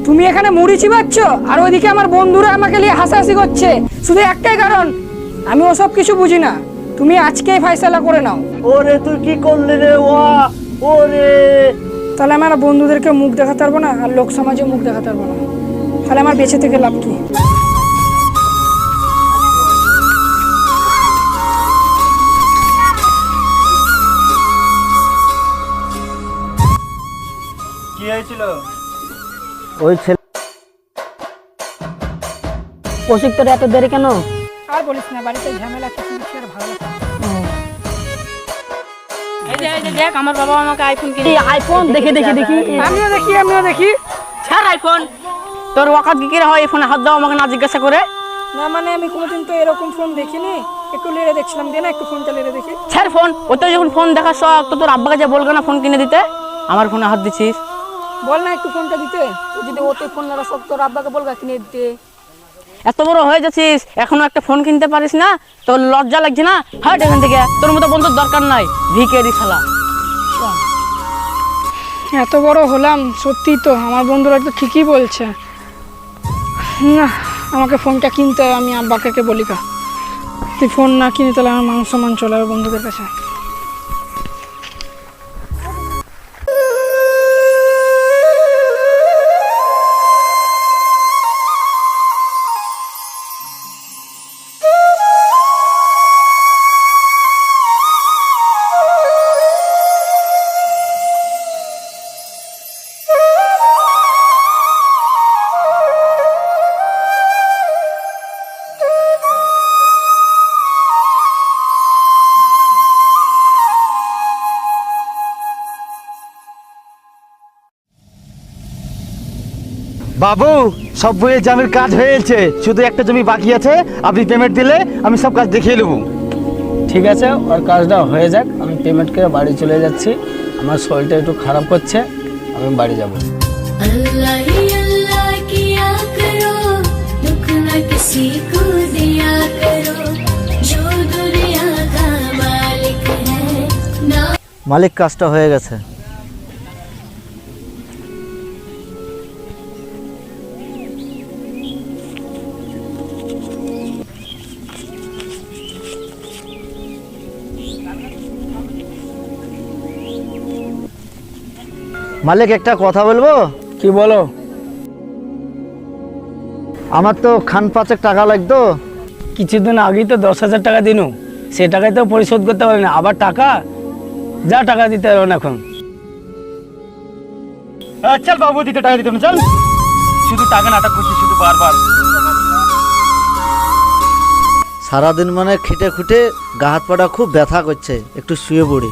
তুমি এখানে মুড়ি চিবাচ্ছ আর ওইদিকে আমার বন্ধুরা আমাকে নিয়ে হাসাহাসি করছে, শুধু একটাই কারণ, আমি ওসব কিছু বুঝি না। তুমি আজকেই ফয়সালা করে নাও। ওরে তুই কি করলি রে? ওরে তাহলে আমার বন্ধুদেরকে মুখ দেখাতে পারবো না আর লোক সমাজে মুখ দেখাতে পারবো না, তাহলে আমার বেঁচে থেকে লাভ কি? কি হয়েছিল? ওই ছেলে কৌশিক, তোর এত দেরি কেন? আর বলিস না, বাড়িতে ঝামেলা কিছু কিছু আর ভালো লাগছে না। দেখ, আমার বাবা আমাকে আইফোন কিনে আইফোন দেখি। আমিও দেখি। ছাড় আইফোন, তোর ওয়াকাত কি করে হয় এই ফোনে হাত দাও আমাকে না জিজ্ঞাসা করে? না মানে আমি কোনোদিন তো এরকম ফোন দেখিনি, একটু লেড়ে দেখছিলাম, দিয়ে না একটু ফোনটা লেড়ে দেখি। ছাড় ফোন, ও তো যখন ফোন দেখার শখ, তো তোর আব্বাকে যা বলবে না ফোন কিনে দিতে, আমার ফোনে হাত দিছিস। বল না একটু ফোনটা দিতে, তো যদি ওতে ফোন না সব তোর আব্বাকে বলবা কিনে দিতে। এত বড় হয়ে যাচ্ছিস এখনো একটা ফোন কিনতে পারিস না? তোর লজ্জা লাগছে না? হাট এখান থেকে, তোর মতো বন্ধুর দরকার নাই, ভিখারি শালা। এত বড় হলাম, সত্যি তো আমার বন্ধুরা তো ঠিকই বলছে, না আমাকে ফোনটা কিনতে হয়, আমি আব্বাকে বলি কা, তুই ফোন না কিনে তাহলে আমার মান সম্মান চলে যাবে বন্ধুদের কাছে। বাবু, সব বইয়ের জমির কাজ হয়েছে, শুধু একটা জমি বাকি আছে। আপনি পেমেন্ট দিলে আমি সব কাজ দেখিয়ে নেবো। ঠিক আছে, ওর কাজটা হয়ে যাক, আমি পেমেন্ট করে বাড়ি চলে যাচ্ছি। আমার শরীরটা একটু খারাপ করছে, আমি বাড়ি যাব। अल्लाह ही अल्लाह किया करो, दुख न किसी को दिया करो, जो दुनिया का मालिक है ना। মালিক, কাজটা হয়ে গেছে। মালিক, একটা কথা বলবো? কি বলো? আমার তো খান 5 টাকা লাগতো। কিছুদিন আগেই তো 10,000 টাকা দিনু, সে টাকায় তো পরিশোধ করতে পারি না, আবার টাকা যা টাকা দিতে পারো না এখন। চল বাবু, দিতে টাকা দিতে চল। শুধু টাকা নাটক করছিস, শুধু বারবার। সারাদিন মানে খেটে খুঁটে গা হাত পাটা খুব ব্যথা করছে, একটু শুয়ে পড়ি।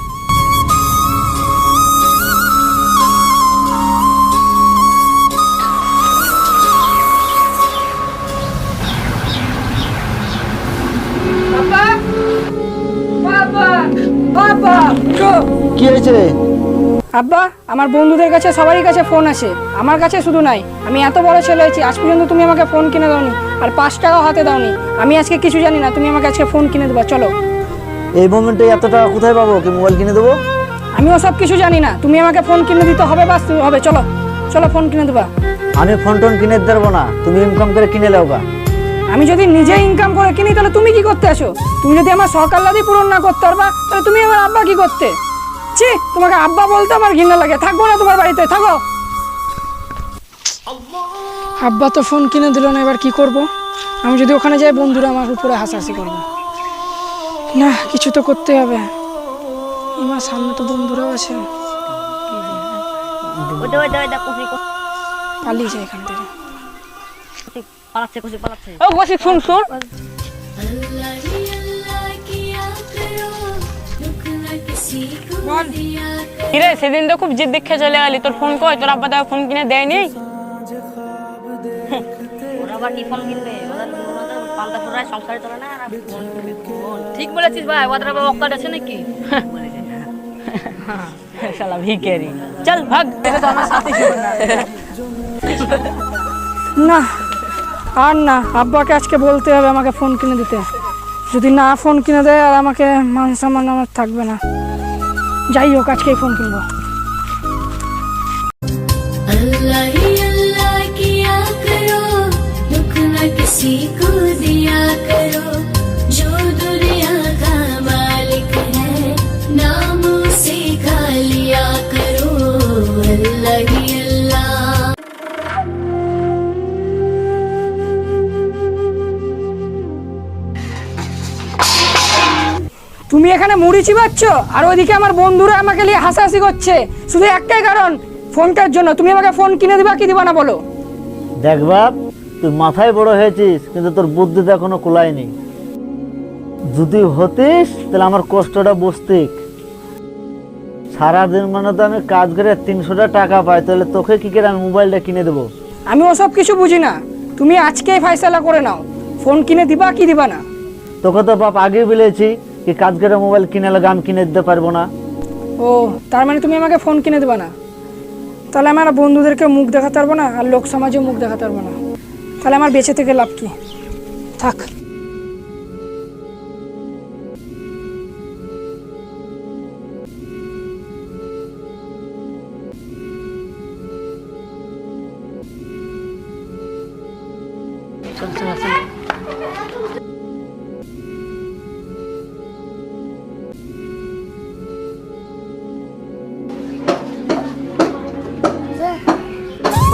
কি হয়েছে? আব্বা, আমার বন্ধুদের কাছে সবারই কাছে ফোন আছে, আমার কাছে শুধু নাই। আমি এত বড় ছেলে হয়েছি, আজ পর্যন্ত তুমি আমাকে ফোন কিনে দাওনি, আর 5 টাকাও হাতে দাওনি। আমি আজকে কিছু জানি না, তুমি আমাকে আজকে ফোন কিনে দেবা, চলো। এই মোমেন্টে এত টাকা কোথায় পাবো? কি মোবাইল কিনে দেবো? আমি ওসব কিছু জানি না, তুমি আমাকে ফোন কিনে দিতে হবে, বাস হবে, চলো চলো ফোন কিনে দেবা। আমি ফোন টোন কিনে দিতে পারবো না, তুমি ইনকাম করে কিনে নাও গা। আমি যদি নিজে ইনকাম করে কিনি তাহলে তুমি কি করতে আসো? তুমি যদি আমার সরকারলাদি পূরণ না করতে পারবা তাহলে তুমি আমার আব্বা কি করতে? ছি, তোমাকে আব্বা বলতে আমার ঘৃণা লাগে, থাকবো না তোমার বাড়িতে, থাকো। আব্বা তো ফোন কিনে দিল না, এবার কি করব? আমি যদি ওখানে যাই বন্ধুরা আমার উপরে হাসাহাসি করবে, না কিছু তো করতে হবে। আমার সামনে তো বন্ধুরাও আছে, পালিয়ে যায় এখান থেকে। ও কৌশিক, শুন। अल्लाह ही अल्लाह किया करो, दुख न किसी को दिया करो। কিরে, সেদিন তো খুব জিদ দেখে চলে গেলি, তোর ফোন কই? তোর আব্বা তাকে ফোন কিনে দেয়নি? ওরা আবার কি ফোন কিনবে? ওদের পাল্টা ফুরায় সংসারে চলে না, আর ফোন কিনবে ফোন। ঠিক বলেছিস ভাই, ওদের আবার অক্কাট আছে নাকি? শালা ভিখারি, চল ভাগ। না আর না, আব্বাকে আজকে বলতে হবে আমাকে ফোন কিনে দিতে। যদি না ফোন কিনে দেয় আর আমাকে মান সম্মান আমার থাকবে না। যাই হোক, আজকেই ফোন কিনবো। अल्लाह ही अल्लाह की ही अल्लाह। তুমি এখানে মুড়ি চিবাচ্ছ আর ওইদিকে আমার বন্ধুরা আমাকে নিয়ে হাসাহাসি করছে, শুধু একটাই কারণ, ফোনটার জন্য। তুমি আমাকে ফোন কিনে দিবা কি দিবা না বলো? দেখ বাপ, তুই মাথায় বড় হয়েছিস কিন্তু তোর বুদ্ধিতে এখনো কুলায়নি। যদি হতিস তাহলে আমার কষ্টটা বুঝতিক। সারাদিন মানে তো আমি কাজ করে 300টা টাকা পাই, তাহলে তোকে কি করে আমি মোবাইলটা কিনে দেবো? আমি ওসব কিছু বুঝি না, তুমি আজকেই ফয়সালা করে নাও, ফোন কিনে দিবা কি দিবা না। তোকে তো বাপ আগেই বলেছি কি কাজ করে মোবাইল কিনে লাগে আমি কিনে দিতে পারবো না। ও তার মানে তুমি আমাকে ফোন কিনে দেবা না? তাহলে আমার বন্ধুদেরকে মুখ দেখাতে পারবো না আর লোক সমাজে মুখ দেখাতে পারবো না, তাহলে আমার বেঁচে থেকে লাভ কি? থাক।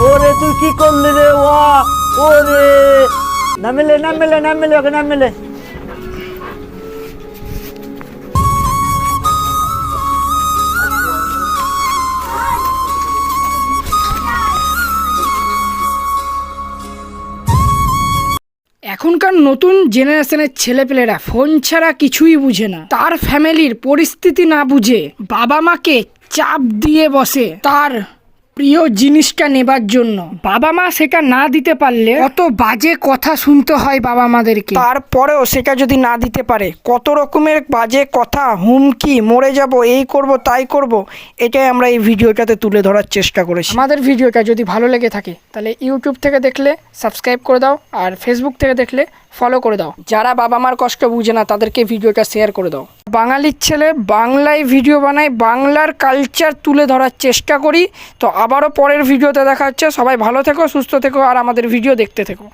ওরে তুই কি করলি রে? ওরে নামেলে নামেলে নামেলে ওকে নামেলে। এখনকার নতুন জেনারেশনের ছেলেপেলেরা ফোন ছাড়া কিছুই বুঝে না। তার ফ্যামিলির পরিস্থিতি না বুঝে বাবা মাকে চাপ দিয়ে বসে তার প্রিয় জিনিসটা নেবার জন্য। বাবা মা সেটা না দিতে পারলে কত বাজে কথা শুনতে হয় বাবা মাদেরকে। তারপরেও সেটা যদি না দিতে পারে কত রকমের বাজে কথা, হুমকি, মরে যাব, এই করব তাই করব, এটাই আমরা এই ভিডিওটাতে তুলে ধরার চেষ্টা করেছি। আমাদের ভিডিওটা যদি ভালো লেগে থাকে তাহলে ইউটিউব থেকে দেখলে সাবস্ক্রাইব করে দাও আর ফেসবুক থেকে দেখলে ফলো করে দাও। যারা বাবা মার কষ্ট বুঝে না তাদেরকে ভিডিওটা শেয়ার করে দাও। বাঙালির ছেলে বাংলায় ভিডিও বানাই, বাংলার কালচার তুলে ধরার চেষ্টা করি। তো আবারও পরের ভিডিওতে দেখা হচ্ছে। সবাই ভালো থেকো, সুস্থ থেকো আর আমাদের ভিডিও দেখতে থেকো।